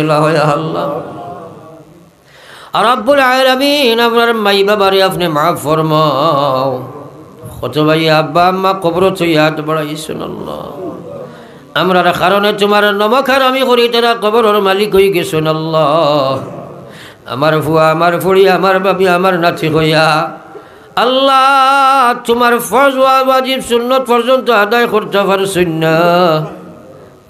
আল্লাহ রাব্বুল আলামিন আপনার মাই বাবারে আপনি মাফ ফরমাও। কত ভাই আব্বা আম্মা কবর থইয়াত বাড়াইছেন আল্লাহ, আমরার কারণে তোমার নমখার আমি করি তারা কবরের মালিক হয়ে গেছেন আল্লাহ। আমার ফুয়া আমার ফুড়ি আমার বাবি আমার নাতি হইয়া আল্লাহ তোমার ফরজ ওয়াজিব সুন্নত পর্যন্ত আদায় করতে পারছেন না।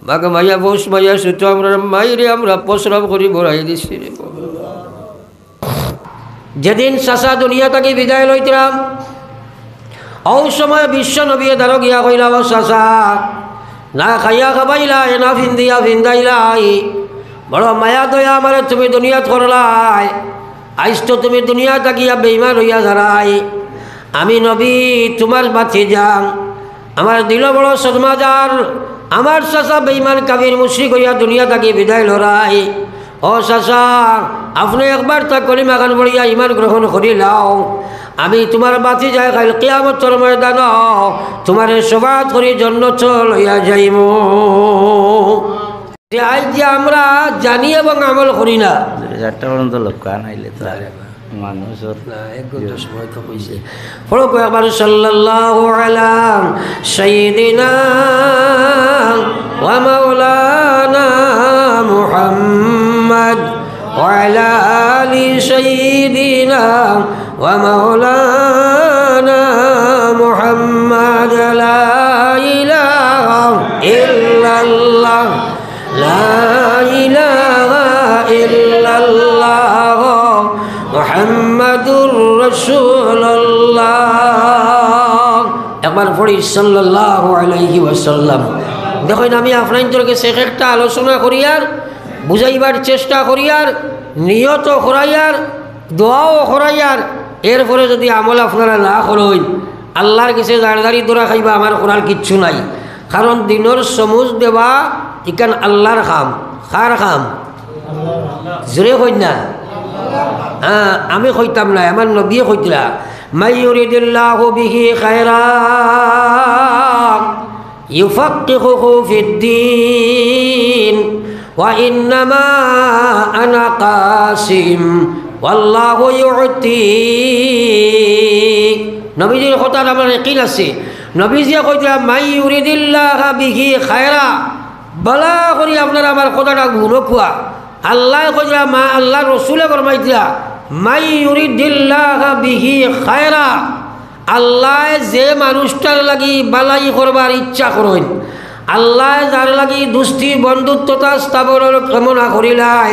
মাকে মাইয়া বস মাইয়া সুতো আমরা মাইরে আমরা প্রস্রাব করি বড়াই দিছি। যেদিন চাচা দুনিয়া তাকে বিদায় লইতাম ও সময় বিশ্ব নবী দ্বারা গিয়া কইলা ও চাচা না খাইয়া খাবাইলাই না ফিন্দিয়া ফিন্দাইলাই, বড় মায়া দয়া আমারে তুমি দুনিয়াত করলাই, আইস তো তুমি দুনিয়া তাকিয়া বেইমান হইয়া দাঁড়াই। আমি নবী তোমার বাঁচে যাং, আমার দিল বড় সদমাজার, আমার চাচা বেইমান কাবির মুশরিক হইয়া দুনিয়া তাকে বিদায় লড়াই। ও চাচা আপনি একবার তা কলিমা খান পড়িয়া ইমান গ্রহণ করি লাও, আমি তোমার বাঁচি যাই কাল কিয়ামতের ময়দান তোমার সবাত করি জান্নাত লইয়া যাইব। আজ যে আমরা জানি এবং আমল করি না, 4টা পর্যন্ত লোক আনাইলে তো মানুষের সময় তো কইছে ফরক একবার সাল্লাল্লাহু আলা সাইয়্যিদিনা ওয়া মাওলানা মুহাম্মদ ওয়া আলা আলি সাইয়্যিদিনা ওয়া মাওলানা মুহাম্মদ লা ইলাহা ইল্লাল্লাহ লা ইলাহা ইল্লাল্লাহ মুহাম্মাদুর রাসূলুল্লাহ। একবার পড়ি সাল্লাল্লাহু আলাইহি ওয়াসাল্লাম। দেখুন আমি আপনাদেরকে শেখ একটা আলোচনা করিয়ার বুঝাইবার চেষ্টা করিয়ার নিয়ত করাইয়ার দোয়াও করাইয়ার, এরপরে যদি আমল আপনারা না করেন আল্লাহর কাছে দাঁড়াদারি দোরা খাইবা আমার করার কিচ্ছু নাই। কারণ দিনের সমুজ দেওয়া ইকান আল্লাহর কাম। কার কাম? জোরে কইন না, আমি কইতাম না, আমার নবী কইতরা মান ইউরিদিল্লাহু বিহি খায়রা ইউফাক্কিহুহু ফিদ্দীন ওয়া ইন্নামা আনা কাসিম ওয়াল্লাহু ইউতি। নবীজির কথা আমার ইয়াকিন আছে। নবীজিয়ে কইতরা মান ইউরিদিল্লাহু বিহি খায়রা, বালা করি আপনারা আমার কথাটা গুরুকুয়া। আল্লাহ কইরা মা আল্লাহ রসুলে ফরমাইতরা মাই ইউরিদিল্লাহু বিহি খায়রা, আল্লাহ যে মানুষটার লাগি বালাই করবার ইচ্ছা করেন, আল্লাহ যার লাগি দুষ্টি বন্ধুত্বতা স্থাপনের কামনা করিলাই,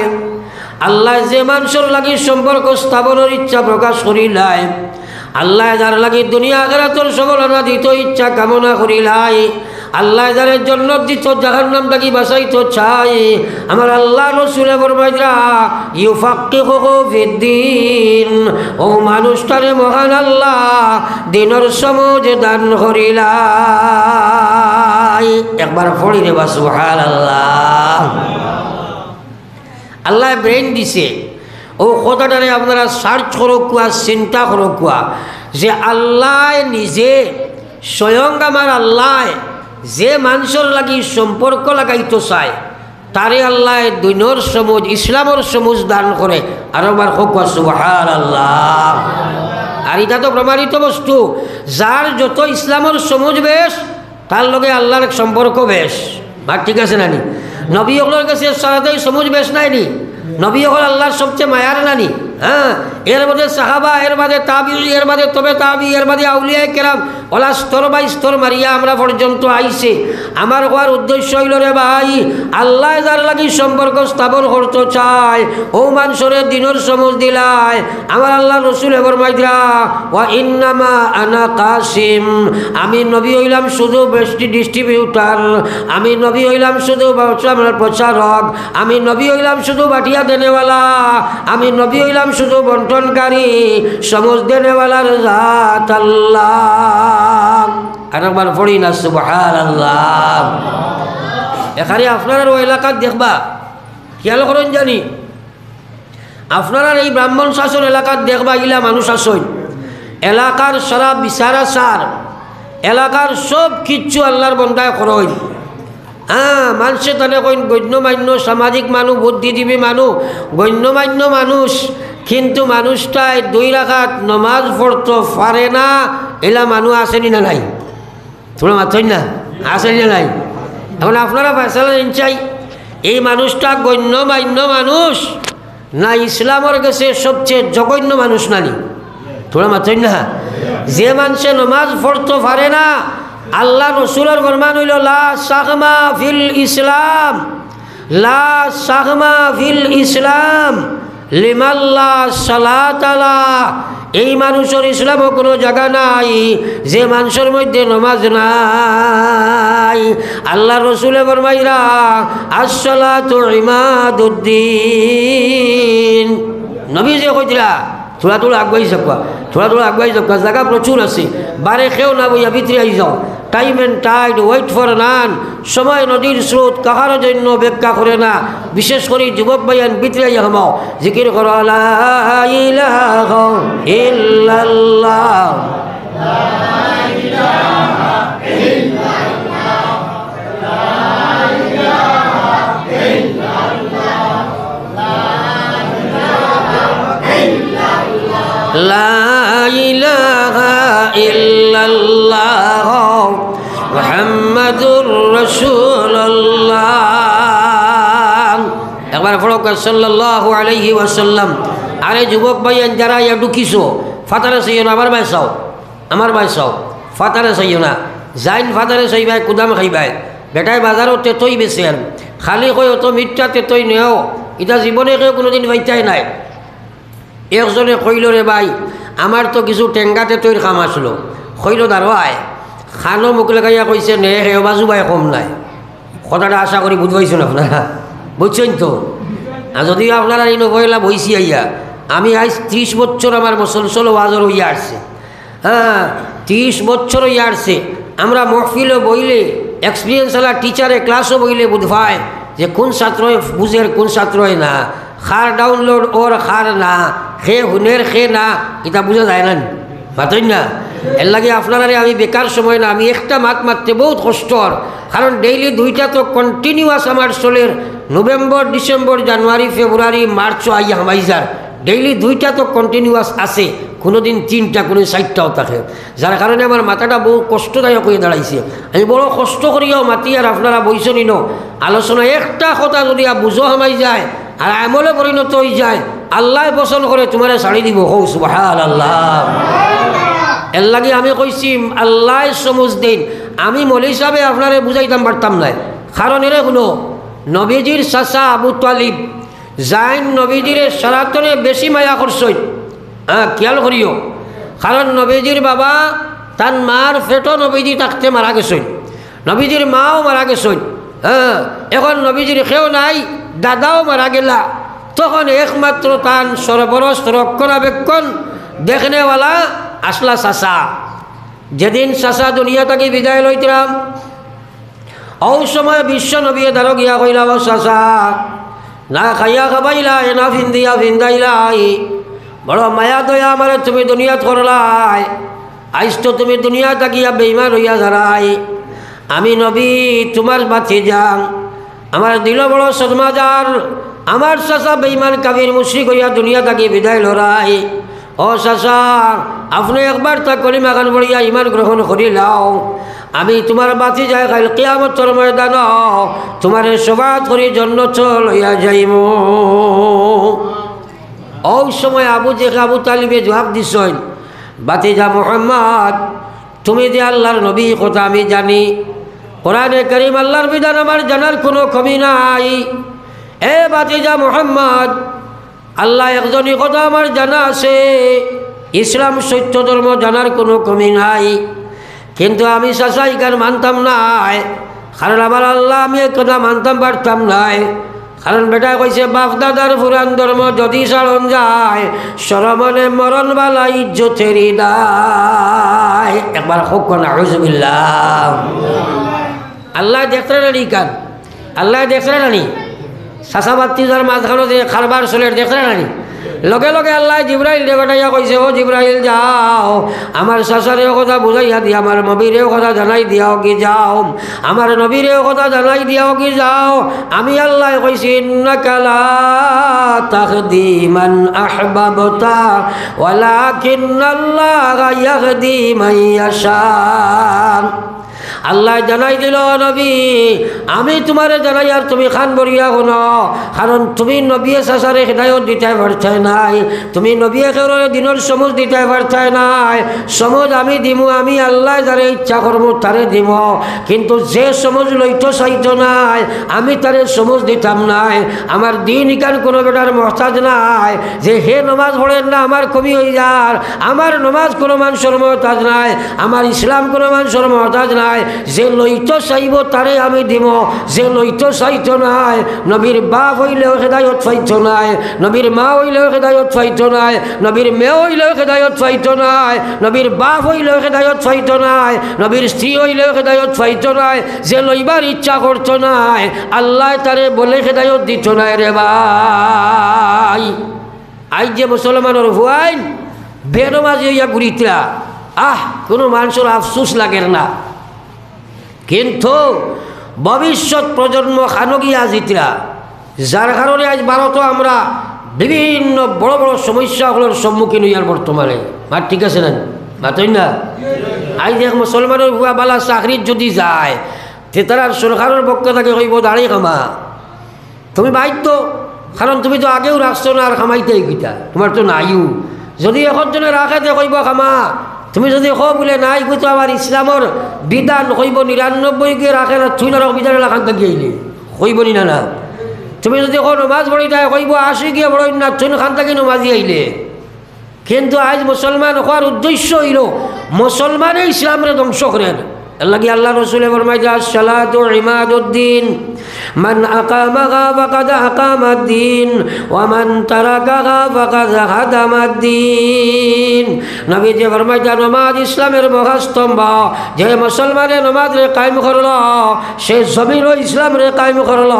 আল্লাহ যে মানুষের লাগি সম্পর্ক স্থাপনের ইচ্ছা প্রকাশ করিলাই, আল্লাহ যার লাগি দুনিয়া আখিরাতের সফলতা দিত ইচ্ছা কামনা করিলাই, আল্লাহ যাদের জন্য দিত জাহান্নাম থেকে বাঁচাইতো চাই, আমার আল্লাহ রসুলে ফরমাইতরা ইউফাক্কিহুহু ফিদ্দীন, ও মানুষটারে মহান আল্লাহ দিনের সমুজ দান করিলাই। একবার পড়ি রে বা সুবহানাল্লাহ। আল্লাহ ব্রেন দিছে, ও কথাটারে আপনারা সার্চ করো কুয়া, চিন্তা করো কুয়া যে আল্লাহ নিজে স্বয়ং আমার আল্লাহ যে মানুষের লাগি সম্পর্ক লাগাইতো চায় তারে আল্লাহ দুনিয়ার সমুজ ইসলামের সমুজ দান করে। আর আমার হোক সুবহানাল্লাহ। আর এটা তো প্রমাণিত বস্তু, যার যত ইসলামের সমুজ বেশ তার লগে আল্লাহর সম্পর্ক বেশ। বা ঠিক আছে নানি? নবী হলের কাছে সারাতেই সমুজ বেশ নাইনি? নবী হল আল্লাহর সবচেয়ে মায়ার নানি। হ্যাঁ, এর মধ্যে সাহাবা, এর বাদে তাবি, এর বাদে তবে তাবি, এর বাদে আউলিয়া কেরাম, ওলা স্তর বাই স্তর মারিয়া আমরা পর্যন্ত আইছে। আমার হওয়ার উদ্দেশ্য হইল রে ভাই, আল্লাহ যার লাগি সম্পর্ক স্থাপন করতে চায় ও মানুষের দিনের সমুজ দিলায়। আমার আল্লাহ রসুল ফরমাইতরা ওয়া ইন্নামা আনা কাসিম, আমি নবী হইলাম শুধু ডিস্ট্রিবিউটার, আমি নবী হইলাম শুধু প্রচারক, আমি নবী হইলাম শুধু বাটিয়া দেনেওয়ালা, আমি নবী হইলাম শুধু বন্টনকারী, সমুজ দেনেওয়ালার জাত আল্লাহ। আর একবার পড়ি না সুবহানাল্লাহ। এখানে আপনারা ওই এলাকার দেখবা খেয়াল করেন জানি, আপনারা এই ব্রাহ্মণ শাসন এলাকার দেখবা ইলা মানুষ আসেন, এলাকার সারা বিচারা সার, এলাকার সব কিচ্ছু আল্লাহর বন্দায় করেন। মানুষে তাহলে কইন গণ্যমান্য সামাজিক মানুষ, বুদ্ধিজীবী মানুষ, গণ্যমান্য মানুষ, কিন্তু মানুষটাই 2 রাকাত নমাজ পড়তে পারে না, এলা মানুষ আসেনি না নাই? তোমরা মাত্রই না আসেনি না নাই? এখন আপনারা ফয়সালা দিন চাই, এই মানুষটা গণ্যমান্য মানুষ না ইসলামের কাছে সবচেয়ে জঘন্য মানুষ নানি? তোমরা মাত্রই না? যে মানুষে নমাজ পড়তে পারে না, আল্লাহ রসুলের ফরমান হইল লা সাগমা ফিল ইসলাম, লা সাগমা ফিল ইসলাম লিমাল্লা সালাতালা। এই মানুষের ইসলামও কোনো জায়গা নাই যে মানুষের মধ্যে নমাজ নাই। আল্লাহ রসুলে ফরমাইরা আসসালাতু ইমাদুদ্দিন। নবী যে কইরা থোড়া থোড়া আগুয়াই যাবা, থোড়া থোড়া আগুয়াই যাবা, জায়গা প্রচুর আছে, বারে খেও না বইয়া ভিতরে আই যাও। Time and tide, wait for none. সময় নদীর স্রোত কাহার জন্য ব্যাখ্যা করে না, বিশেষ করে যুবক ভাইয়ান ভিতরে আইয়া হামাও, জিকির করো লা ইলাহা ইল্লাল্লাহ, লা ইলাহা ইল্লাল্লাহ মুহাম্মাদুর রাসূলুল্লাহ। একবার পড়ো সাল্লাল্লাহু আলাইহি ওয়াসাল্লাম। আরে যুবক ভাইয়ান যারা ইয়া ঢুকিছো, ফাতারে চাইও না, আমার বাইসাও, আমার বাইসাও, ফাতারে চাইও না। যাইন ফাতারে চাইবাই কুদাম খাইবাই, বেটাই বাজারও তেতই বেছে, আর খালি কই অত মিথ্যা তেতই নেও, এটা জীবনে কেউ কোনোদিন বাইতাই নাই। একজনে কইল রে ভাই, আমার তো কিছু টেঙ্গা তেতইর কাম আসলো। কইল দাঁড়ায় খানো মুখ লাগাইয়া কইছে নে হে বাজু ভাই কম নাই। কথাটা আশা করি বুঝবাইছেন আপনারা, বুঝছেন তো? আর যদিও আপনারা এই নবইলা বইছি আইয়া, আমি আজ 30 বছর আমার মুসলসল ওয়াজর হইয়া আসছে। 30 বছর হইয়া আসছে। আমরা মহফিলও বইলে, এক্সপিরিয়েন্স আলা টিচারে ক্লাসও বইলে বুঝবায় যে কোন ছাত্রই বুঝের কোন ছাত্রই না, খার ডাউনলোড ওর খার না, খে হুনের খে না, এটা বোঝা যায় না, মাতই না। এর লাগে আপনারা আমি বেকার সময় না, আমি একটা মাত মারতে বহুত কষ্টর, কারণ ডেইলি 2টা তো কন্টিনিউয়াস আমার চলের, নভেম্বর ডিসেম্বর জানুয়ারি ফেব্রুয়ারি মার্চও আইয়া হামাইজার, ডেইলি 2টা তো কন্টিনিউয়াস আছে, কোনো দিন 3টা, কোনো 4টাও থাকে, যার কারণে আমার মাথাটা বহু কষ্টদায়ক হয়ে দাঁড়াইছে। আমি বড় কষ্ট করিয়াও মাতি, আর আপনারা বইসনি ন আলোচনা একটা কথা যদি বুঝো হামাই যায় আর আমলে পরিণত হয়ে যায়, আল্লাহ পছন্দ করে তোমারে ছাড়ি দিব। হৌ সুবহানাল্লাহ। এর লাগে আমি কইছি আল্লাহ সমুজ দিন, আমি মৌলী সাহেবে আপনারে বুঝাইতাম পারতাম নাই, কারণ এরে শুনো, নবীজির চাচা আবু তালিব যাইন নবীজিরে সনাতনে বেশি মায়া করছই, খেয়াল করিও, কারণ নবীজির বাবা তার মার ফেটো নবীজি থাকতে মারা গেছই, নবীজির মাও মারা গেছই। এখন নবীজির কেউ নাই, দাদাও মারা গেলা, তখন একমাত্র তান সর্বরস রক্ষণাবেক্ষণ দেখনেওয়ালা আসলা চাচা। যেদিন চাচা দুনিয়া থেকে বিদায় লইতাম, ও সময় বিশ্ব নবী দ্বারা গিয়া কইলা, ও চাচা না খাইয়া খাবাইলাই না ফিন্দিয়া ফিন্দাইলাই, বড় মায়া দয়া আমারে তুমি দুনিয়াত করলাই, আইস তো তুমি দুনিয়া তাকিয়া বেইমান হইয়া যারাই, আমি নবী তোমার বাঁচে যাং, আমার দিল বড় সদমাজার, আমার চাচা বেইমান কাবির মুশরিক হইয়া দুনিয়া তাকি বিদায় লড়াই। ও চাচা আপনি একবার তা কলিমা খান পড়িয়া ইমান গ্রহণ করি লাও, আমি তোমার বাঁচি যাই, কাল কিয়ামতের ময়দান তোমার সবাত করি জন্নত লইয়া যাইম। ওই সময় আবু তালিবে জবাব দিছেন, বাতিজা মুহাম্মদ তুমি যে আল্লাহর নবী কথা আমি জানি, কোরআনে কারীম আল্লাহর বিধান আমার জানার কোনো কমি নাই। এ বাতিজা মুহাম্মদ, আল্লাহ একজনই কথা আমার জানা আছে, ইসলাম সত্য ধর্ম জানার কোনো কমি নাই, কিন্তু আমি চাচা ইকার মানতাম নাই, কারণ আমার আল্লাহ আমি এক কথা মানতাম পারতাম নাই, কারণ বেটা কইছে বাপ দাদার পুরান ধর্ম যদি সারণ যায়, সরমনে মরণ বালা ইজ্জতেরি দায়। একবার হোক না আউযুবিল্লাহ। আল্লাহ দেখতে রানি কান, আল্লাহ দেখতে রানি চাচা বাত্তি যার মাঝখানো যে খারবার চলের দেখতে রানি, লগে লগে আল্লাহ জিব্রাইল দেখাইয়া কইছে, ও জিব্রাইল যাও আমার শাসারেও কথা বুঝাইয়া দিয়া, আমার নবীরেও কথা জানাই দিয়াও কি যাও, আমার নবীরেও কথা জানাই দিয়াও কি যাও। আমি আল্লাহ কইছি ইন্নাকা লা তাহদি মান আহবাবতা ওয়ালাকিন্নাল্লাহা ইয়াহদি মান ইয়াশা। আল্লাহ জানাই দিল, নবী আমি তোমারে জানাই আর তুমি খান বরিয়া শুনো, কারণ তুমি নবীয়ে চাচারে হেদায়ত দিতে পারছাই নাই, তুমি নবীয়ে খেরোরে দিনের সমজ দিতে পারছাই নাই। সমজ আমি দিমু, আমি আল্লাহ যারে ইচ্ছা করবো তারে দিব, কিন্তু যে সমজ লইতো চাইতো নাই আমি তারে সমজ দিতাম নাই। আমার দিন ইকান কোনো বেটার মহতাজ নাই যে হে নমাজ পড়েন না আমার কমি হয়ে যার, আমার নমাজ কোনো মানুষের মহতাজ নাই, আমার ইসলাম কোনো মানুষের মহতাজ নাই। যে লইতো চাইব তারে আমি দিব, যে লইতো চাইতো নাই, নবীর বাপ হইলেও হেদায়ত পাইতো নাই, নবীর মা হইলেও হেদায়ত পাইতো নাই, নবীর মেয়ে হইলেও হেদায়ত পাইতো নাই, নবীর বাপ হইলেও হেদায়ত পাইতো নাই, নবীর স্ত্রী হইলেও হেদায়ত পাইতো নাই। যে লইবার ইচ্ছা করতো নাই আল্লাহ তারে বলে হেদায়ত দিত নাই রে ভাই। আজ যে মুসলমানের হুয়াইন বেনমাজি হইয়া ঘুরিতরা, কোনো মানুষের আফসোস লাগে না, কিন্তু ভবিষ্যৎ প্রজন্ম খানগিয়া জিতরা, যার কারণে আজ ভারত আমরা বিভিন্ন বড় বড় সমস্যাগুলোর সম্মুখীন হইয়ার বর্তমানে। মার ঠিক আছে না মাতই না? আজ দেখ মুসলমানের হুয়া বালা চাকরির যদি যায় তে তারা সরকারের পক্ষ থেকে কইব দাঁড়িয়ে খামা, তুমি বাধ্য, কারণ তুমি তো আগেও রাখছো না আর খামাইতে গীতা তোমার তো নাইও। যদি এখন জনে রাখে তে কইব খামা, তুমি যদি কো বলে নাই তো আমার ইসলামর বিধান কইব ৯৯ গিয়ে রাখে না, তুই না বিধান লাখান থাকি আইলে কইব নি না। তুমি যদি কো নমাজ পড়ি যায় কইব ৮০ গিয়ে বড় না, তুই খান থাকি নমাজি আইলে। কিন্তু আজ মুসলমান হওয়ার উদ্দেশ্য হইল মুসলমানে ইসলামের ধ্বংস করেন। লাগি আল্লাহ রসুল ফরমাইছে আসসালাতু ইমাদুদ্দিন, মান আকামাহা ফাকাদ আকামাদ্দিন ওয়া মান তারাকাহা ফাকাদ হাদামাদ্দিন। নবী যে ফরমাইছে নামাজ ইসলামের মহাস্তম্ভ, যে মুসলমানে নামাজরে কায়েম করল সে জমিন ইসলামরে কায়েম করল।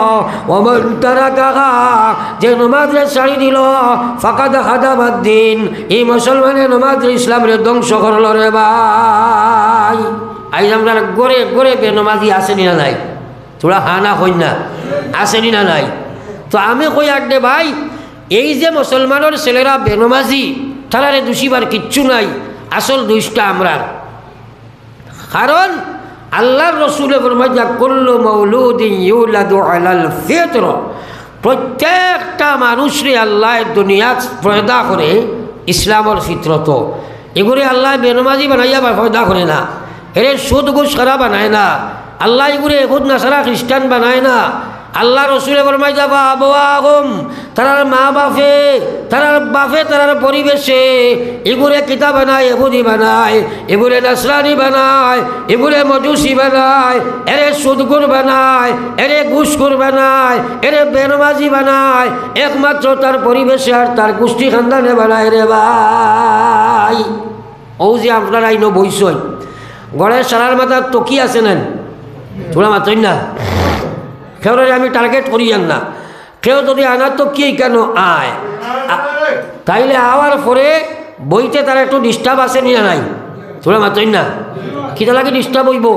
ওয়া মান তারাকাহা, যে নামাজরে ছাড়ি দিল ফাকাদ হাদামাদ্দিন, এই মুসলমানে নামাজরে ইসলামরে ধ্বংস করল রে ভাই। আজ আমরা গড়ে গড়ে বেনমাজি আসেনি না নাই, তোরা হানা হই না আসেনি না নাই। তো আমি কই আড্ডে ভাই, এই যে মুসলমানের ছেলেরা বেনমাজি তারারে দোষিবার কিচ্ছু নাই, আসল দোষটা আমরা। কারণ আল্লাহর রসুলে ফরমাইয়া কুল্লু মাউলুদিন ইউলাদু আলাল ফিতর, প্রত্যেকটা মানুষরে আল্লাহ দুনিয়াত পয়দা করে ইসলামের ফিতরত। এগুলি আল্লাহ বেনমাজি বানাইয়া পয়দা করে না, এরে সুদ ঘুষ খারা বানায় না, আল্লাহ এগুলো এহুদ নাসারা খ্রিস্টান বানায় না। আল্লাহ রসুলে ফরমাই যাবা আবওয়াহুম, তারার মা বাপে, তারার বাপে, তারার পরিবেশে এগুলো কিতা বানায়, এহুদি বানায়, এগুলো নাসরানি বানায়, এগুলো মজুসি বানায়, এরে সুদগুর বানায়, এরে ঘুষখোর বানায়, এরে বেনমাজি বানায়, একমাত্র তার পরিবেশে আর তার গোষ্ঠী খানদানে বানায় রে ভাই। ও যে আপনারা আইনো বইসই গড়ের সারার মাথার তকি আছে নেন, তোরা মাতই না, কেউ আমি টার্গেট করিয়ান না, কেউ যদি আনার তো কি কেন আয়, তাইলে আওয়ার পরে বইতে তার একটু ডিস্টার্ব আছে নিয়ে নাই, তোরা মাতই না, কিতা লাগে ডিস্টার্ব হইব।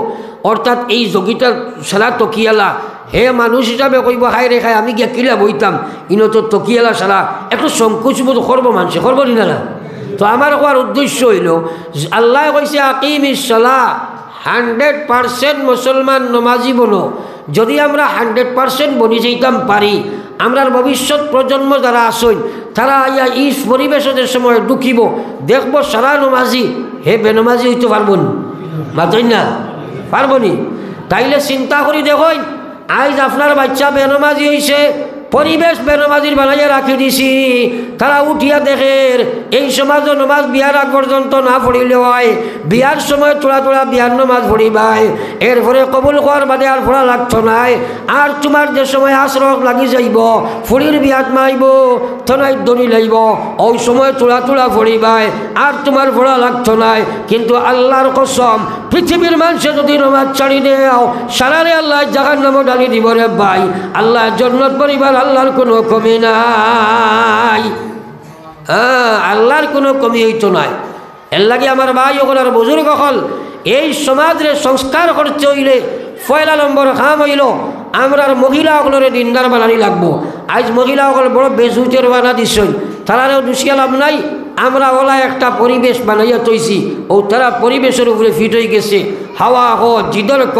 অর্থাৎ এই যোগিটার সারা তকিয়ালা হে মানুষ হিসাবে কইব হাই রে খাই আমি গিয়া কিলা বইতাম, ইনো তো তকিয়ালা সারা একটু সংকোচ বোধ করবো মানুষে, করবো নি না। তো আমার হওয়ার উদ্দেশ্য হইল আল্লাহ কইছে আকিমিস সালাহ, 100% মুসলমান নমাজি বনো। যদি আমরা 100% বনি যেতাম পারি, আমরা ভবিষ্যৎ প্রজন্ম যারা আসেন তারা আইয়া এই পরিবেশের সময় ঢুকিব, দেখব সারা নমাজি হে বেনমাজি হইতে পারব না, মাতই না পারব নি। তাইলে চিন্তা করি দেখুন, আজ আপনার বাচ্চা বেনমাজি হয়েছে, পরিবেশ বেনমাজির বানাইয়া রাখি দিছি, তারা উঠিয়া দেখে এই সমাজও নমাজ বিয়ার আগ পর্যন্ত না পড়িলে হয়, বিয়ার সময় তোলা তোলা বিয়ার নমাজ পড়িবাই, এরপরে কবুল হওয়ার বাদে আর পড়া লাগতো নাই। আর তোমার যে সময় আশ্রক লাগি যাইব, ফুড়ির বিয়াত মাইব তনাই দনি লাইব, ওই সময় তোলা তোলা পড়িবাই, আর তোমার পড়া লাগতো নাই। কিন্তু আল্লাহর কসম, পৃথিবীর মানুষে যদি নমাজ ছাড়ি দেও সারারে আল্লাহ জাহান্নামে ডালি দিব রে ভাই। আল্লাহ জান্নাত পরিবার আল্লাহর কোনো কমি নাই। হ্যাঁ, আল্লাহর কোনো কমি হইতো নাই। এর লাগে আমার ভাই হল আর বুজুর্গ হল, এই সমাজের সংস্কার করতে হইলে পয়লা নম্বর কাম হইল আমরার মহিলাগুলোরে দিনদার বানানি লাগবো। আজ মহিলাগুলো বড় বেজুতের বানা দিচ্ছেন, তারাও দুষিয়া লাভ নাই। আমরা ওলা একটা পরিবেশ বানাইয়া তৈছি, ও তারা পরিবেশের উপরে ফিট হয়ে গেছে। হাওয়া হ জিদর ক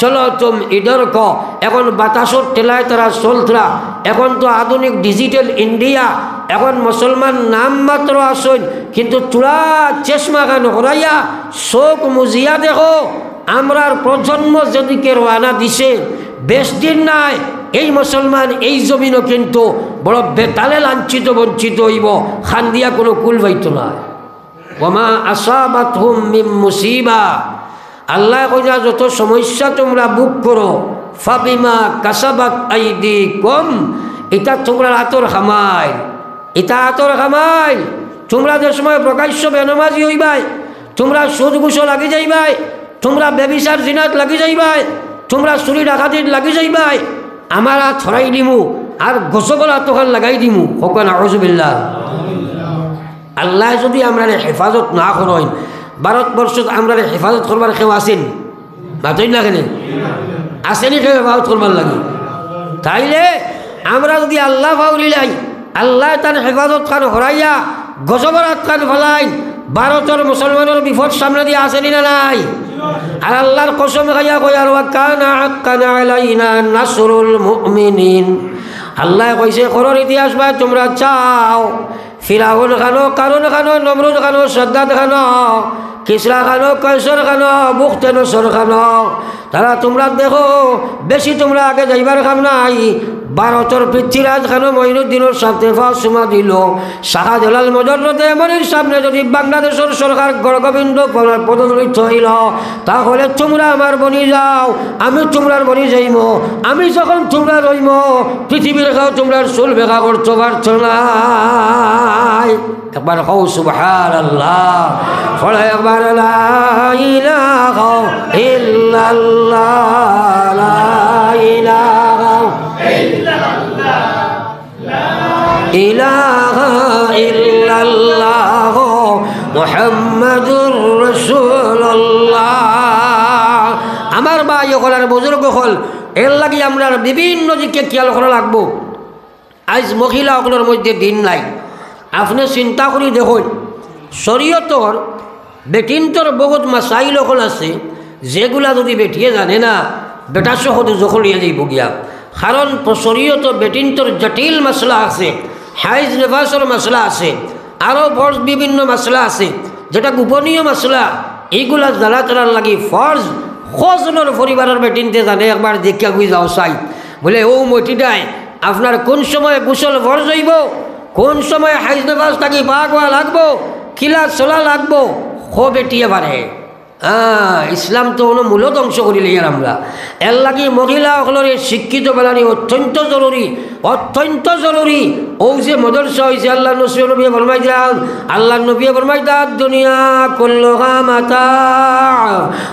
চলো তুম ইডর ক, এখন বাতাসর টেলায় তারা চলতরা। এখন তো আধুনিক ডিজিটাল ইন্ডিয়া, এখন মুসলমান নাম মাত্র আসেন, কিন্তু চূড়া চেষ্মা গান হরাইয়া শোক মুজিয়া দেখো আমরার প্রজন্ম যেদিকে রওনা দিছে, বেশ দিন নাই এই মুসলমান এই জমিনও কিন্তু বড় বেতালে লাঞ্ছিত বঞ্চিত হইব, খান দিয়া কোনো কুল পাইত না। ওমা আসাবাতহুম মিন মুসিবা, আল্লাহ কইরা যত সমস্যা তোমরা বুক করো, ফাবিমা কাসাবাত আইদিকুম, এটা তোমরা হাতর খামাই, এটা হাতর খামাই। তোমরা যে সময় প্রকাশ্য বেনমাজি হইবাই, তোমরা সুদ ঘুষ লাগি যাইবাই, তোমরা ব্যভিচার জিনাত লাগি যাইবাই, তোমরা চুরি ডাকাতির লাগি যাইবাই, আমার হাত ছড়াই দিমু আর গছবর হাতখান লাগাই দিমু। হকান আউযুবিল্লাহ। আল্লাহ যদি আমরা হেফাজত না করেন, ভারতবর্ষত আমরা হেফাজত করবার কেউ আসেন বাতই না, কেন আসেনি কেউ হেফাজত করবার লাগে? তাইলে আমরা যদি আল্লাহ ফাউলিলাই, আল্লাহ তার হেফাজত খান হরাইয়া গজবর হাত খান ফেলাই, ভারতের মুসলমানের বিপদ সামনে দিয়ে আসেনি না নাই? আর আল্লাহর কসম খাইয়া কই আর ওয়াকানা হাক্কানা আলাইনা নাসরুল মুমিনিন। আল্লাহ কইছে করর ইতিহাস ভাই তোমরা চাও, ফিরাউন খানো, কারুন খানো, নমরুদ খানো, সাদ্দাত খানো, কিসরা খানো, কৈসর খানো, বুখতেনসর খানো, তারা তোমরা দেখো বেশি তোমরা আগে যাইবার কাম নাই। ভারতের পৃথ্বীরাজ খানো মঈনুদ্দিনের সাথে ফাঁসুমা দিল, শাহজালাল মজরতে এমনির সামনে যদি বাংলাদেশের সরকার গড়গোবিন্দ পদদলিত হইল, তাহলে তোমরা আমার বনি যাও, আমি তোমরার বনি যাইম। আমি যখন তোমরা রইম, পৃথিবীর খাও তোমরা চুল বেকা করতে পারছ নাই। একবার হও সুবহানাল্লাহ, ফলে একবার লা ইলাহা ইল্লাল্লাহ, লা ইলাহা ইলাহা ইল্লাল্লাহ মুহাম্মাদুর রাসূলুল্লাহ। আমার ভাই হলার বুজুর্গ হল, এর লাগি আমরা বিভিন্ন দিকে খেয়াল করা লাগবো। আজ মহিলাগুলোর মধ্যে দিন নাই। আপনি চিন্তা করি দেখুন, শরীয়তর বেটিনতর বহুত মাসাইল হল আছে, যেগুলা যদি বেটিয়ে জানে না, বেটা সহ জখলিয়ে যাইব গিয়া। কারণ শরীয়ত বেটিনতর জটিল মশলা আছে, হাইজ নেফাসর মশলা আছে, আরও ফর্জ বিভিন্ন মশলা আছে, যেটা গোপনীয় মশলা। এইগুলা জানা চলার লাগি ফর্জ খোঁজনের পরিবারের বেটিনতে জানে, একবার দেখা গুই যাও চাই বলে ও মটিটাই আপনার কোন সময় গোসল ফর্জ হইব, কোন সময় হাইজ নেফাস থাকি পা গোয়া লাগবো, কিলা চলা লাগবো, খো বেটিয়ে পারে। ইসলাম তো কোনো মূল ধ্বংস করিলে আমরা। এর লাগি মহিলাসকলের শিক্ষিত বেলানি অত্যন্ত জরুরি, অত্যন্ত জরুরি। ও যে মদরসা হয়েছে আল্লাহ নবী ফরমাই যান, আল্লাহ নবী ফরমাই দান দুনিয়া কুল্লুহা মাতা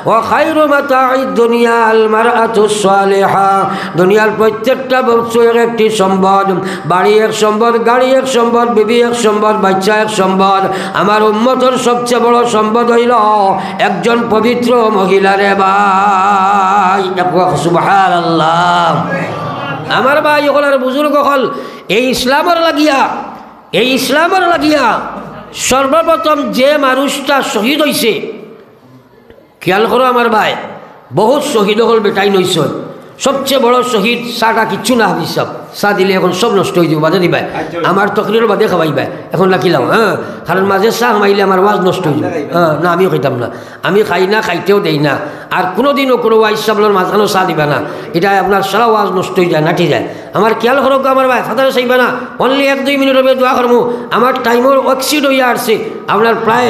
ওয়া খায়রু মাতা'id দুনিয়া আল মারআতুস সালিহা। দুনিয়ার প্রত্যেকটা বস্তু একটি সম্পদ, বাড়ি এক সম্পদ, গাড়ি এক সম্পদ, বিবি এক সম্পদ, বাচ্চা এক সম্পদ। আমার উম্মতের সবচেয়ে বড় সম্পদ হইল একজন পবিত্র মহিলা রে ভাই। সুবহানাল্লাহ। আমার ভাই হলার বুজুর্গ হল, এই ইসলামের লাগিয়া সর্বপ্রথম যে মানুষটা শহীদ হয়েছে, খেয়াল করো আমার ভাই, বহুত শহীদ হল বেটাই নইছ। সবচেয়ে বড় শহীদ চাটা কিচ্ছু না হাবি, সব চা দিলে এখন সব নষ্ট হয়ে যাব, বাদে দিবাই আমার তকরির বাদে খাওয়াইবাই, এখন লাখিলাম। হ্যাঁ, কারণ মাঝে চাহ মাইলে আমার ওয়াজ নষ্ট হয়ে যাবে। হ্যাঁ না, আমিও খাইতাম না, আমি খাই না, খাইতেও দেই না। আর কোনোদিনও কোনো ওয়াইজ সাবলের মাঝখানেও চা দিবা না, এটা আপনার সারা ওয়াজ নষ্ট হয়ে যায়, নাটি যায়। আমার খেয়াল করো আমার ভাই, ফাদারে চাইবা না, অনলি 1-2 মিনিট হবে দোয়া করবো। আমার টাইমও এক্সিড হইয়া আসছে, আপনার প্রায়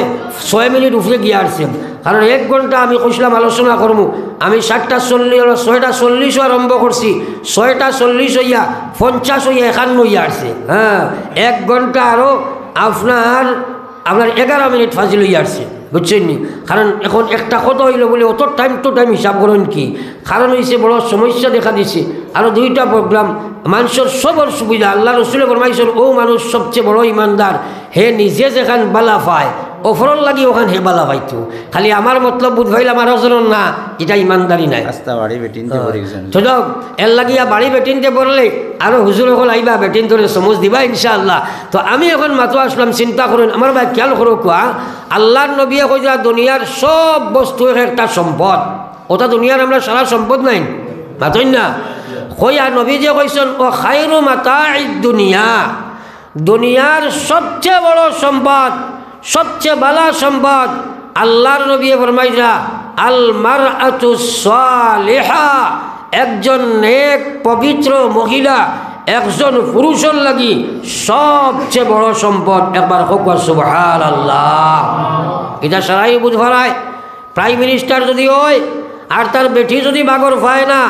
6 মিনিট উপরে গিয়ে আসছে। কারণ 1 ঘন্টা আমি কইছিলাম আলোচনা করবো, আমি 6:40 আরম্ভ করছি, 6:40 হইয়া 50 হইয়া 51 হইয়া আসছে। হ্যাঁ, 1 ঘন্টা আরও আপনার 11 মিনিট ফাজিল হইয়া আসছে। বুঝছেন নি? কারণ এখন একটা কথা হইল বলে অত টাইম টু টাইম হিসাব করেন কি, কারণ হয়েছে বড় সমস্যা দেখা দিছে। আরও 2টা প্রোগ্রাম মানুষের সবর সুবিধা। আল্লাহ রসুলে ফরমাইছেন ও মানুষ সবচেয়ে বড় ইমানদার হে নিজে যেখান বালা পায় অফরল লাগি ওখান হে বালা পাইতো। খালি আমার মতলব বুধ ভাইলাম আরো জনের না, এটা ইমানদারি নাই। রাস্তা বাড়ি বেটিনতে পড়েছেন তো যাক এর লাগিয়া বাড়ি বেটিনতে পড়লে আরো হুজুর হল আইবা বেটিন ধরে সমজ দিবা ইনশাআল্লাহ। তো আমি এখন মাতো আসলাম, চিন্তা করেন আমার ভাই খেয়াল করো কোয়া আল্লাহর নবিয়া কইরা দুনিয়ার সব বস্তু একটা সম্পদ, ওটা দুনিয়ার আমরা সারা সম্পদ নাই মাতই না কইয়া নবী যে কইছেন ও খায়রু মাতাঈদ দুনিয়া, দুনিয়ার সবচেয়ে বড় সম্পদ সবচেয়ে ভালো সম্পদ আল্লাহর নবী ফরমাইরা আল মারআতু সালিহা, একজন নেক পবিত্র মহিলা একজন পুরুষের লাগি সবচেয়ে বড় সম্পদ। একবার হোক সুবহানাল্লাহ। এটা সারাই বুঝ ভরায় প্রাইম মিনিস্টার যদি হয় আর তার বেটি যদি বাগর পায় না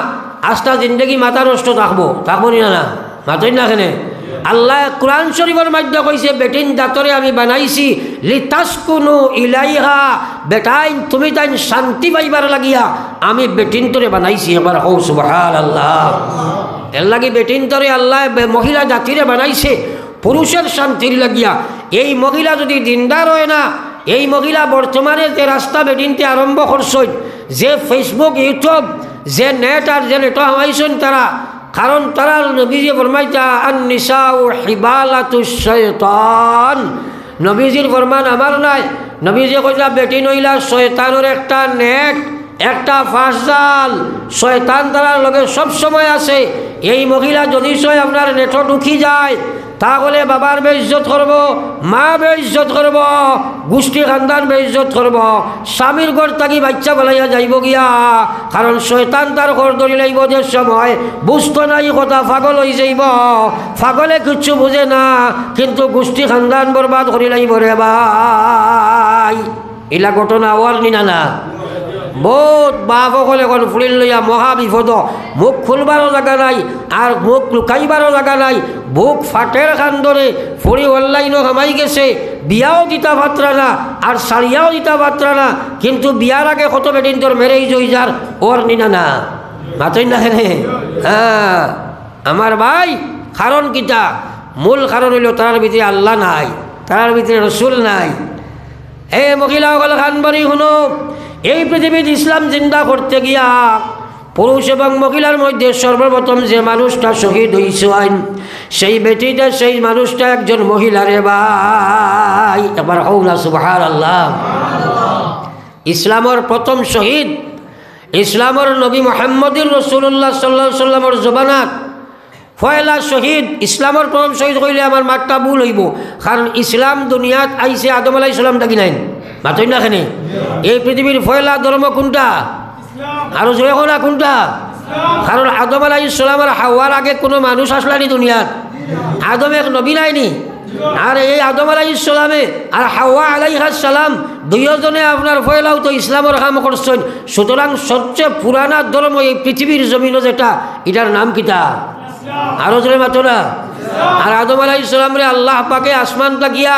আস্থা জিন্দগি মাথা নষ্ট থাকবো না মাতই না এখানে। আল্লাহ কুরআন শরীফের মধ্যে কইছে বেটিন দাতরে আমি বানাইছি লিতাসকুনু ইলাইহা, বেটাইন তুমি তাই শান্তি পাইবার লাগিয়া আমি বেটিন তোরে বানাইছি। এবার হও সুবহানাল্লাহ। এর লাগি বেটিন তোরে আল্লাহ মহিলা জাতিরে বানাইছে পুরুষের শান্তির লাগিয়া। এই মহিলা যদি দিনদার হয় না, এই মহিলা বর্তমানে যে রাস্তা বেটিনতে আরম্ভ করছেন, যে ফেসবুক ইউটিউব যে নেট আর যে নেট হামাইছেন তারা, কারণ তারা নবীজি ফরমাইতা আন-নিসাউ হিবালাতুশ শাইতান, নবীজির ফরমান আমার নাই। নবীজি কইলা বেটি নইলা শয়তানের একটা নেট একটা ফাঁসজাল, শয়তান তার লগে সব সময় আছে। এই মহিলা যদি আপনার নেট ঢুকি যায় তাহলে বাবার বেইজ্জত করব, মা বেইজ্জত করব, গোষ্ঠী খানদান বেইজ্জত করব, স্বামীর ঘর থাকি বাচ্চা বলাইয়া যাইব গিয়া। কারণ শয়তান তার ঘর ধরি লাইব যে সময় বুঝতো নাই কথা পাগল হয়ে যাইব। পাগলে কিচ্ছু বুঝে না কিন্তু গোষ্ঠী খানদান বরবাদ করি লাইব রে ভাই। এলা ঘটনা হওয়ার নিনা না বহুত বাপ সকলে এখন ফুলিল লইয়া মহা বিপদ। মুখ খুলবারও জায়গা নাই আর মুখ লুকাইবারও জায়গা নাই। বুক ফাটের খান ধরে ফুড়ি অনলাইনও হামাই গেছে, বিয়াও দিতা পাত্রা না আর সারিয়াও দিতা পাত্রা না। কিন্তু বিয়ার আগে কত বেদিন তোর মেরেই জই যার ওর নিনা না মাতই না হেনে। হ্যাঁ আমার ভাই, কারণ কিতা? মূল কারণ হইল তার ভিতরে আল্লাহ নাই, তার ভিতরে রসুল নাই। হে মহিলা সকল খান বাড়ি শুনো, এই পৃথিবীতে ইসলাম জিন্দা করতে গিয়া পুরুষ এবং মহিলার মধ্যে সর্বপ্রথম যে মানুষটা শহীদ হইছেন সেই বেটিটা সেই মানুষটা একজন মহিলা রে ভাই। এবার হৌলা সুবহানাল্লাহ। ইসলামের প্রথম শহীদ ইসলামের নবী মুহাম্মদুর রাসূলুল্লাহ সাল্লাল্লাহু আলাইহি সাল্লামের জবানাত পয়লা শহীদ। ইসলামের প্রথম শহীদ হইলে আমার মাঠটা ভুল হইব, কারণ ইসলাম দুনিয়াত আইসে আদম আলাইহিস সালাম থাকি নাই মাতই না এখানে। এই পৃথিবীর পয়লা ধর্ম কোনটা? আরো জয় না কোনটা? কারণ আদম আলাইহিস সালামের হাওয়ার আগে কোনো মানুষ আসলানি দুনিয়াত, আদম এক নবী নাইনি। আর এই আদম আলাইহিস সালামে আর হাওয়া আলাইহিস সালাম দুইজনে আপনার পয়লাও তো ইসলামের কাম করছেন। সুতরাং সবচেয়ে পুরানা ধর্ম এই পৃথিবীর জমিনে যেটা, এটার নাম কিতা? আরো জোরে মাতো না। আর আদম আলাইহিস সালামরে আল্লাহ পাকে আসমান তাকিয়া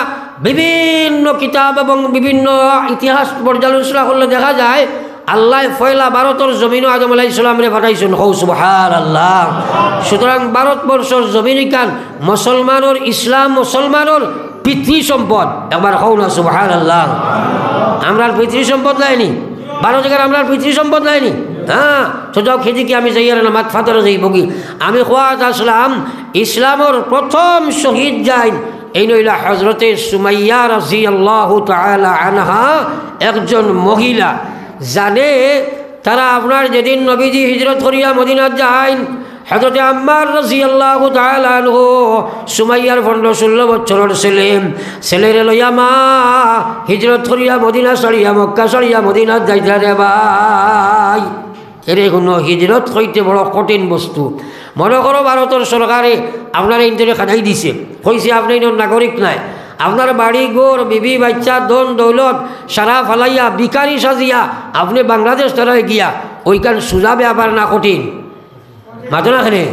বিভিন্ন কিতাব এবং বিভিন্ন ইতিহাস পর্যালোচনা করলে দেখা যায় আল্লাহ পয়লা ভারতের জমিনও আদম আলাইহিস সালামরে পাঠাইছেন। হৌ সুবহানাল্লাহ। সুতরাং ভারতবর্ষের জমিনিকান মুসলমানের ইসলাম মুসলমানের পিতৃ সম্পদ। একবার হৌ না সুবহানাল্লাহ। আমরার পিতৃ সম্পদ নাইনি, ভারত জায়গার আমরার পিতৃ সম্পদ নাইনি। হ্যাঁ তো যাও খেতে কি আমি যাই আর না মাত ফাতারে যাই বগি। আমি খোয়াত আসলাম ইসলামের প্রথম শহীদ যাই এই নইলা হজরতে সুমাইয়া রাদিয়াল্লাহু তাআলা আনহা, একজন মহিলা জানে তারা আপনার যেদিন নবীজি হিজরত করিয়া মদিনাত যাইন, হযরতে আম্মার রাদিয়াল্লাহু তাআলা আনহু সুমাইয়ার 15-16 বছরের ছেলেরে লইয়া মা হিজরত করিয়া মদিনা ছাড়িয়া মক্কা ছাড়িয়া মদিনাত যাইতা রে ভাই। এরে কোনো হিজরত হইতে বড় কঠিন বস্তু। মনে করো ভারতের সরকারে আপনার ইন্টারে খানাই দিছে, কইছে আপনি নাগরিক নাই, আপনার বাড়ি গোর বিবি বাচ্চা ধন দৌলত সারা ফালাইয়া বিকারি সাজিয়া আপনি বাংলাদেশ তারা গিয়া ওইখান সুজাবে আবার না কঠিন মাতো না খানে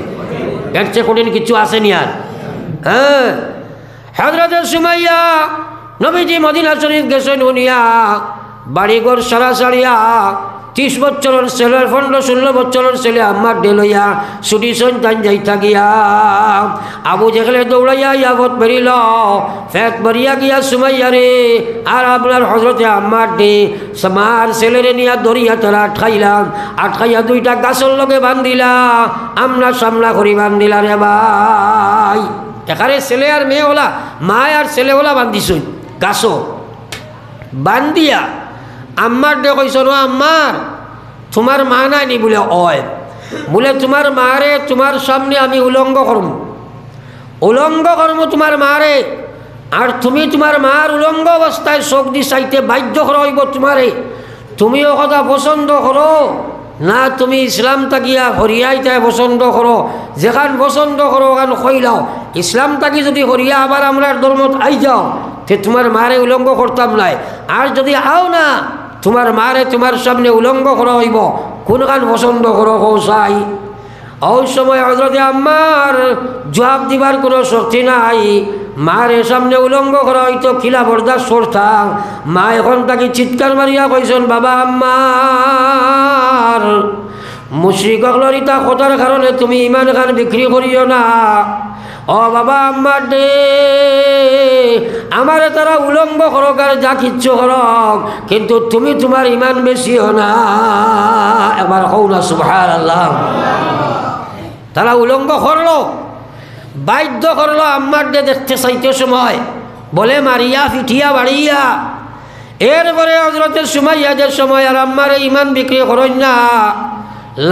এর চেয়ে কঠিন কিছু আসেনি আর। হ্যাঁ হযরত সুমাইয়া নবীজি মদিনা শরীফ গেছেন উনিয়া বাড়িঘর সারা সারিয়া 30 বছরের ছেলের 15-16 বছরের ছেলে আম্মার ডেলইয়া ছুটি সন্তান যাইতা গিয়া আবু জেহেলে দৌড়াইয়া ইয়াবত বেরিল ফেট বেরিয়া গিয়া সুমাইয়া রে আর আপনার হজরতে আম্মার ডে সামার ছেলেরে নিয়া দরিয়া তারা আটকাইয়া 2টা গাছের লগে বান্ধিলা আমনা সামনা করি বান্ধিলা রে ভাই এখানে ছেলে আর মেয়ে ওলা মা আর ছেলে ওলা বান্ধিছুন গাছও বান্ধিয়া আম্মার ডে কইস ন আম্মার তোমার মা নাই নি বলে অয় বলে তোমার মারে তোমার সামনে আমি উলঙ্গ করম তোমার মারে আর তুমি তোমার মার উলঙ্গ অবস্থায় চোখ দি চাইতে বাধ্য করা হইব তোমারে তুমিও কথা পছন্দ করো না তুমি ইসলাম তাকিয়া হরিয়াইতাই পছন্দ করো যেখান পছন্দ করো ওখান কইলাও ইসলাম তাকি যদি হরিয়া আবার আমরা ধর্মত আই যাও তে তোমার মারে উলঙ্গ করতাম নাই আর যদি আও না তোমার মারে তোমার সামনে উলঙ্গ করা হইব কোনখান পছন্দ করো কৌশাই ওই সময় হযরতে আম্মার জবাব দিবার কোনো শক্তি নাই মারে সামনে উলঙ্গ করা হইতো খিলা বরদাস্ত করতাম মা এখন তাকে চিৎকার মারিয়া কইছেন বাবা আম্মার মুশরিক লরিতা কথার কারণে তুমি ইমান খান বিক্রি করিও না ও বাবা আম্মার দে আমারে তারা উলঙ্গ করক আর যা কিচ্ছু করক কিন্তু তুমি তোমার ইমান বেশিও না একবার কও না সুবহানাল্লাহ তারা উলঙ্গ করলো বাধ্য করলো আম্মার দে দেখতে চাইতে সময় বলে মারিয়া পিঠিয়া বাড়িয়া এরপরে হযরতে সুমাইয়াদের সময় আর আম্মারে ইমান বিক্রি করেন না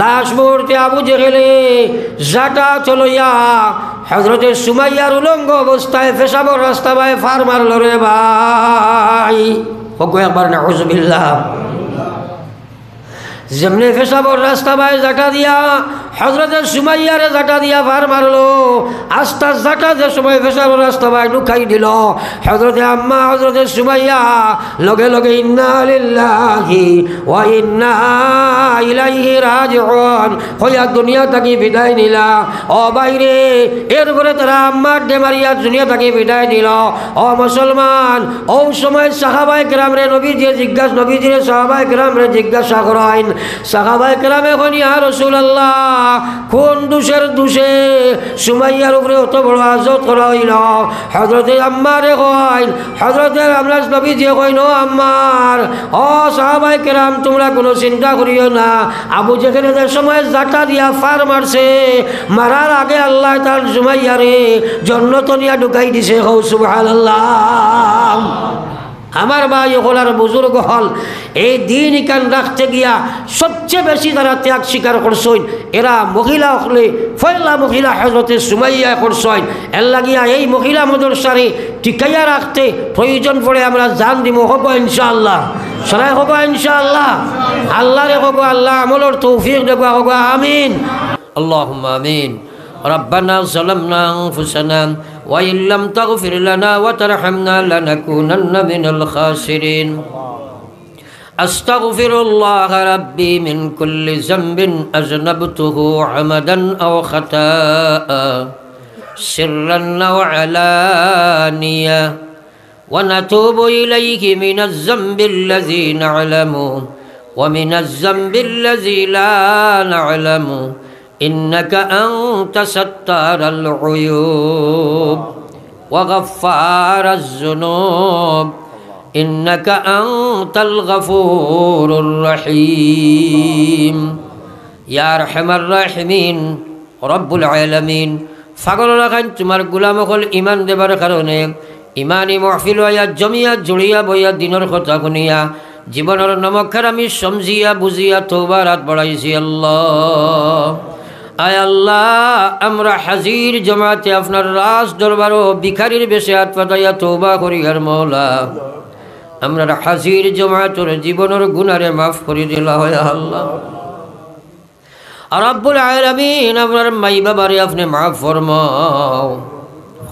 লাশ মুহূর্তে আবু জেহেলে জাটা চলইয়া হযরতে সুমাইয়ার উলঙ্গ অবস্থায় পেশাবর রাস্তা বাই ফার মারল রে ভাই হোক একবার নাউযুবিল্লাহ যেমনি পেশাবর রাস্তা বাই জাটা দিয়া হযরতে সুমাইয়ারে জাটা দিয়া ফার মারলো আস্তা জাটা যে সময় পেশাবর রাস্তা বাই ঢুকাই দিল হযরতে আম্মা হযরতে সুমাইয়া লগে লগে ইন্না লিল্লাহি ওয়া ইন্না ইলাইহি রাজিউন হইয়া দুনিয়া থেকে বিদায় নিলা ও বাইরে এরপরে তারা আম্মার ডে মারিয়া দুনিয়া থেকে বিদায় দিল ও মুসলমান ও সময় সাহাবায়ে কেরাম রে নবীজিরে সাহাবায়ে কেরাম রে জিজ্ঞাসা করেন সাহাবায়ে কেরাম এখন ইয়া রাসূলুল্লাহ কোন দোষে সুমাইয়ার উপরে অত বড় আজত করা হইল হযরতে আম্মারে কইন হযরতে আমরা নবীজি কইন ও আম্মার ও সাহাবায়ে কেরাম তোমরা কোনো চিন্তা করিও না আবু জেহেলের সময় জাটা দিয়া ফার মারছে মারার আগে আল্লাহ তার সুমাইয়ারে জান্নাত নিয়া ঢুকাই দিছে হও সুবহানাল্লাহ আমার ভাই হলার বুজুর্গ হল এই দিন ইকান রাখতে গিয়া সবচেয়ে বেশি তারা ত্যাগ স্বীকার করছেন এরা মহিলা হলে পয়লা মহিলা হযরতে সুমাইয়া করছেন এর লাগিয়া এই মহিলা মাদ্রাসারে টিকাইয়া রাখতে প্রয়োজন পড়ে আমরা জান দিব হব ইনশাআল্লাহ সরাই হব ইনশাআল্লাহ আল্লাহরে হব আল্লাহ আমলের তৌফিক দেব হব আমিন আল্লাহুম্মা আমিন ربنا ظلمنا أنفسنا وإن لم تغفر لنا وترحمنا لنكونن من الخاسرين أستغفر الله ربي من كل ذنب أذنبته عمدا أو خطأ سرا أو علانية ونتوب إليه من الذنب الذي نعلم ومن الذنب الذي لا نعلم إنك أنت ستار العيوب وغفار الذنوب إنك أنت الغفور الرحيم يا أرحم الراحمين رب العالمين فقل لكن تمر غلام কল ইমান দেবার কারণে ইমানি মাহফিল হইয়া জমিয়া জুড়িয়া বইয়া দিনের কথা শুনিয়া জীবনের নমক্ষার আমি সমঝিয়া বুঝিয়া তওবার হাত বাড়াইছি আল্লাহ আয় আল্লাহ আমরা হাজির জমাতে আপনার রাজ দরবার ও ভিখারির বেশে হাত পাতাইয়া তওবা করি আর মওলা আমরা হাজির জমাতের জীবনের গুনারে মাফ করে দিলা হয় আল্লাহ রব্বুল আলামিন আপনার মাই বাবারে আপনি মাফ ফরমাও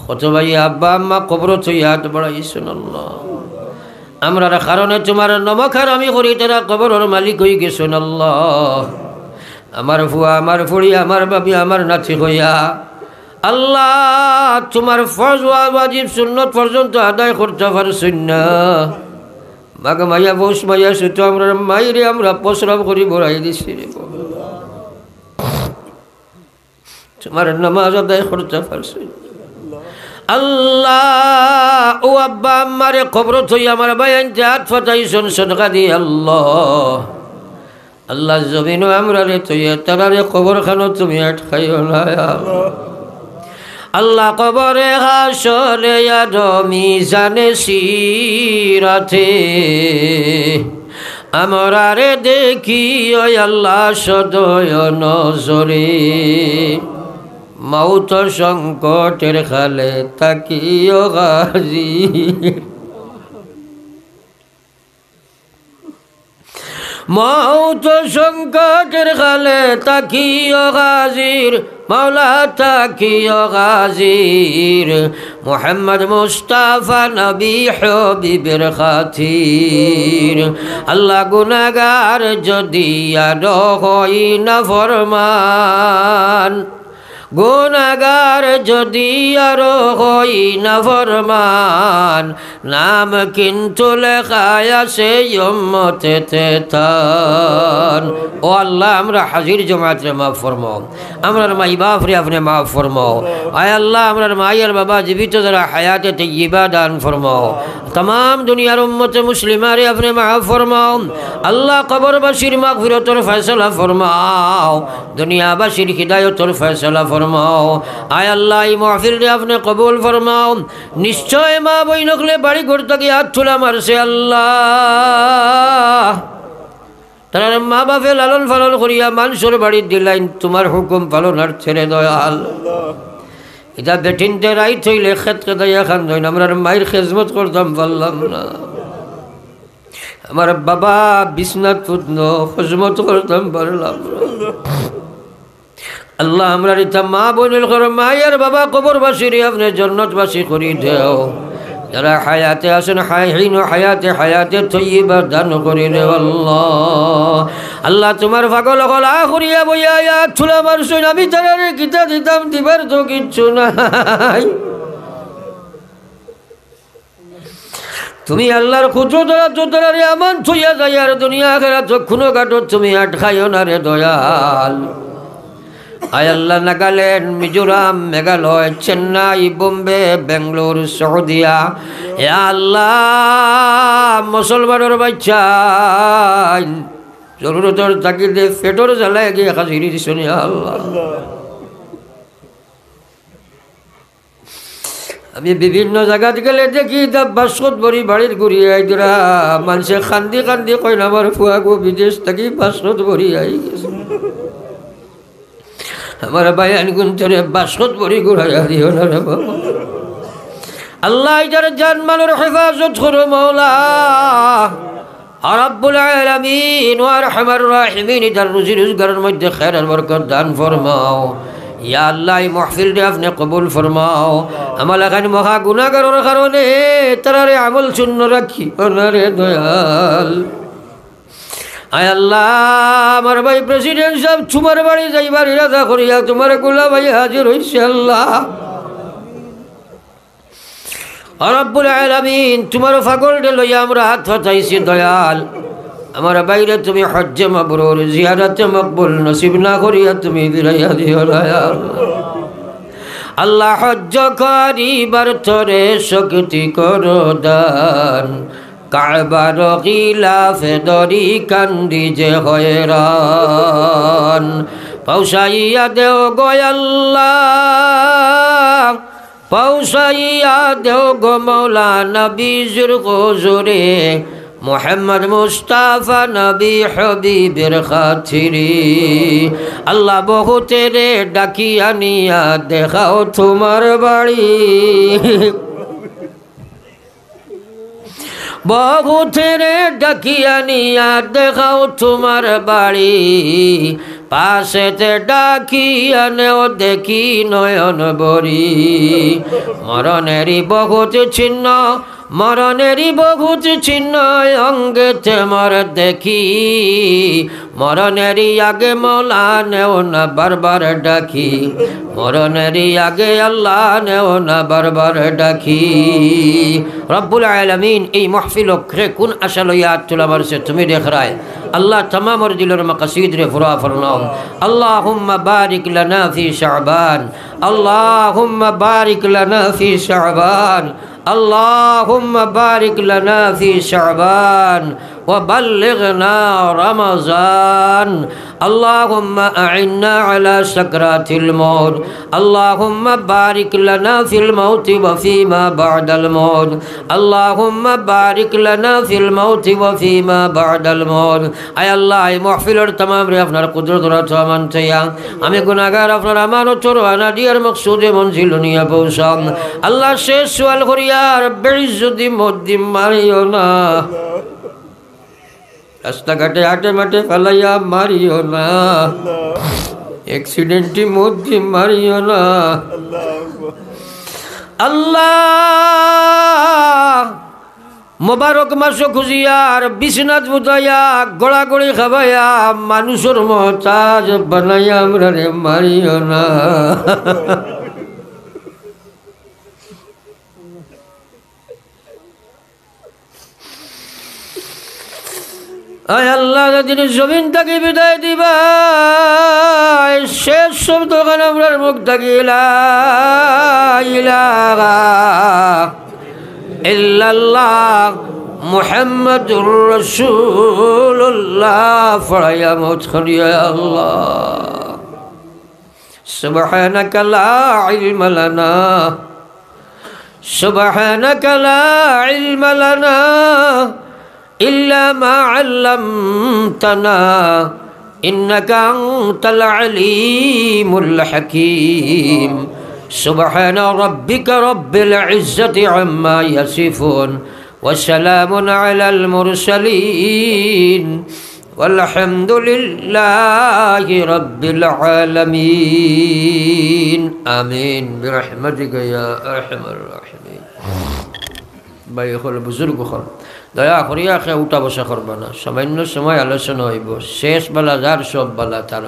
কত ভাই আব্বা আম্মা কবর থইয়া হাত বাড়াইছেন আল্লাহ আমরা কারণে তোমার নমখার আমি করি তারা কবরের মালিক হয়ে গেছেন আল্লাহ আমার ফুয়া আমার ফুড়ি আমার বাবি আমার নাতি হইয়া আল্লাহ তোমার ফরজ ওয়াজিব সুন্নত পর্যন্ত আদায় করতে পারছেন না বাঘ মাইয়া বস মাইয়া সুতো আমরা মাইরে আমরা প্রস্রাব করি বড়াই দিছি রে তোমার নামাজ আদায় করতে পারছি আল্লাহ ও আব্বা আমারে কবর থই আমার বায়ান জাত ফাটাইছন সদকা দি আল্লাহ আল্লাহ জমিন আমরা রে তুই তারারে কবর খানো তুমি আটকাইও না আল্লাহ কবরে হাসরে মিজানে সিরাতে আমরারে দেখি ও আল্লাহ সদয় নজরে মাউত সংকটের খালে তাকিও গাজী মাউত সংকটের খালে তাকিও গাজীর মাওলা তাকিও গাজীর মুহাম্মদ মুস্তাফা নবী হাবিবের খাতির আল্লাহ গুনাহগার যদি আর হই না ফরমান গুনাহগার যদি আর হই না ফরমান নাম কিন্তু লেখায় আছে উম্মতেতে তান ও আল্লাহ আমরা হাজির জমাতে মাফ ফরমাও আমরার মাই বাপরে আপনি মাফ ফরমাও আয় আল্লাহ আমরার মায়ের বাবা জীবিত যারা হায়াতে তাইয়্যিবা দান ফরমাও तमाम दुनियार उम्मत मुस्लिमारे अपने माफ़ फरमाओ अल्लाह कब्रवासीर मग़फ़िरतर फैसला फरमाओ दुनियावासीर हिदायतर फैसला फरमाओ आय अल्लाह ई महफिल रे अपने कबूल फरमाओ निश्चय मा बइनकले बाड़ी घर तक हाथ तुला मारছে अल्लाह तार मा बापे लालन पालन करिया मानुषेर बाड़ी दिलाइन तुम्हार हुकुम पालनार छेड़े दयाल इधर बेटिनते राइट हইলে খেত কেদাইয়া খান দইন আমরা মায়ের খেজমত করতাম পারলাম না আমার বাবা বিছনাত ফুটনো খেজমত করতাম পারলাম না আল্লাহ আমরা রিতা মা বোনের ঘর মায়ের বাবা কবরবাসী রে আপনি জান্নাতবাসী করি দেও যারা হায়াতে আছেন হাইহিন হায়াতে তৈয়বা দান করে রে আল্লাহ আল্লাহ তোমার পাগল গলা করিয়া বইয়া আয়াত তুলা মারছুন আমি তারে কিতা দিতাম দিবার তো কিচ্ছু নাই তুমি আল্লাহর কুদরত রে আমান থইয়া যায় আর দুনিয়া আখিরাত খুনো কাটো তুমি আটকাইও না রে দয়াল आय अल्लाह नागालैंड मिजोराम मेघालय चेन्नई बम्बे बेंगलोर सऊदिया या अल्लाह मुसलमानर बाच्चा जरूरतर ताकिदे पेटर জ্বালায় গিয়ে হাজিরি দিছেন ইয়া আল্লাহ আমি বিভিন্ন জায়গা গেলে দেখি বাসকত ভরি বাড়ির ঘুরি আইদরা মানুষে কান্দি কান্দি কয় না আমার ফুয়া গো বিদেশ থেকে বাসকত ভরি আই গেছে हमारा बयान गुंतरे बासखत बड़ी गुड़ाया दियो ना रे बाबा अल्लाह इधर जान मालर हिफाजत करो मौला रब्बुल आलामीन व अरहमर राहिमीन इधर रुजी रोजगारेर मध्य खैर और बरकत दान फरमाओ या अल्लाह महफिल रे आपने कबूल फरमाओ हमारा खान महा गुनाहगारेर कारणे तारारे আমল শূন্য রাখি না রে দয়াল आय अल्लाह আমার ভাই প্রেসিডেন্ট সাহেব তোমার বাড়ি যাইবার ইরাদা করিয়া তোমার গোলা ভাই হাজির হইছে আল্লাহ রব্বুল আলামিন তোমার পাগল রে লইয়া আমরা হাত পাতাইছি দয়াল আমার বাইরে তুমি হজ্জে মাবরুর জিয়ারতে মকবুল নসিব না করিয়া তুমি বিরাইয়া দিও না আল্লাহ হজ্জ করিবার তরে শক্তি করো দান কাবার গিলাফে দরি কান্দি যে হয়রান পৌঁছাইয়া দেও গো আল্লাহ পৌঁছাইয়া দেও গো মৌলা নবীর হুজুরে মুহাম্মদ মুস্তাফা নবী হাবিবের খাতিরে আল্লাহ বহুতেরে ডাকিয়া নিয়া দেখাও তোমার বাড়ি बहुतेरे डाकिया निया देखाओ तुम्हार बाड़ी पासेते डाकिया नेओ देखी नयन बरी मरनेरी बहुत छिन्न मरनेरी बहुत छिन्न अंगेते मर देखी মরণেরই আগে মৌলা নেও না বারবার ডাকি, মরণেরই আগে আল্লাহ নেও না বারবার ডাকি। রব্বুল আলামিন এই মাহফিল কোন আশা লইয়া তুলা মারছে তুমি দেখ রায় আল্লাহ তমামর দিলের মাকাসিদ রে ফুরা ফরনাও। আল্লাহুম্মা বারিক লানা ফি শাবান, আল্লাহুম্মা বারিক লানা ফি শাবান, আল্লাহুম্মা বারিক লানা ফি শাবান وبلغنا رمضان اللهم أعنا على سكرات الموت اللهم بارك لنا في الموت وفيما بعد الموت اللهم بارك لنا في الموت وفيما بعد الموت أي الله محفل تمام রে আপনার কুদরত রহমান চাইয়া আমি গুনাহগার আপনার আমানত রওনা দিয়ার মকসুদে মঞ্জিল নিয়া পৌঁছাম। আল্লাহ শেষ সওয়াল করিয়া রব্বিল ইজ্জতি মদ্দিম মারিও না, রাস্তাঘাটে হাটে মাঠে ফেলাইয়া মারিও না, অ্যাক্সিডেন্টে মধ্যে মারিও না। আল্লাহ মোবারক মাস খুঁজিয়ার বিছনাত বুঝাইয়া গড়াগড়ি খাবাইয়া মানুষের মহতাজ বানাইয়া আমরা রে মারিও না। আয় আল্লাহ যদি জমিন থেকে বিদায় দিবা শেষ শব্দ গান আমরার মুখ থেকে লা ইলাহা ইল্লাল্লাহ মুহাম্মাদুর রাসূলুল্লাহ ফড়াইয়া মত করিয়া আল্লাহ সুবহানাকা লা ইলমা লানা সুবহানাকা লা ইলমা লানা إلا ما علمتنا إنك أنت العليم الحكيم سبحان ربك رب العزة عما يصفون وسلام على المرسلين والحمد لله رب العالمين آمين برحمتك يا أرحم الراحمين بايخل بزرگ خل দয়া করিয়া খে উঠা বসা করবা না, সামান্য সময় আলোচনা হইব, শেষ বেলা যার সব বেলা তার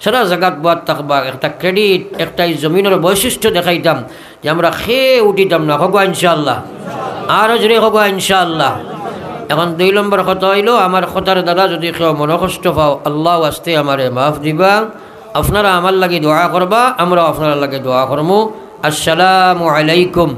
সারা জায়গাত বাদ থাকবা। একটা ক্রেডিট একটা এই জমিনের বৈশিষ্ট্য দেখাইতাম যে আমরা খেয়ে উঠিতাম না, হবা ইনশাআল্লাহ, আরও জোরে হবা ইনশাআল্লাহ। এখন 2 নম্বর কথা হইল আমার কথার দ্বারা যদি কেউ মনকষ্ট পাও আল্লাহ আস্তে আমারে মাফ দিবা, আপনারা আমার লাগে দোয়া করবা, আমরা আপনার লাগে দোয়া করবো। আসসালামু আলাইকুম।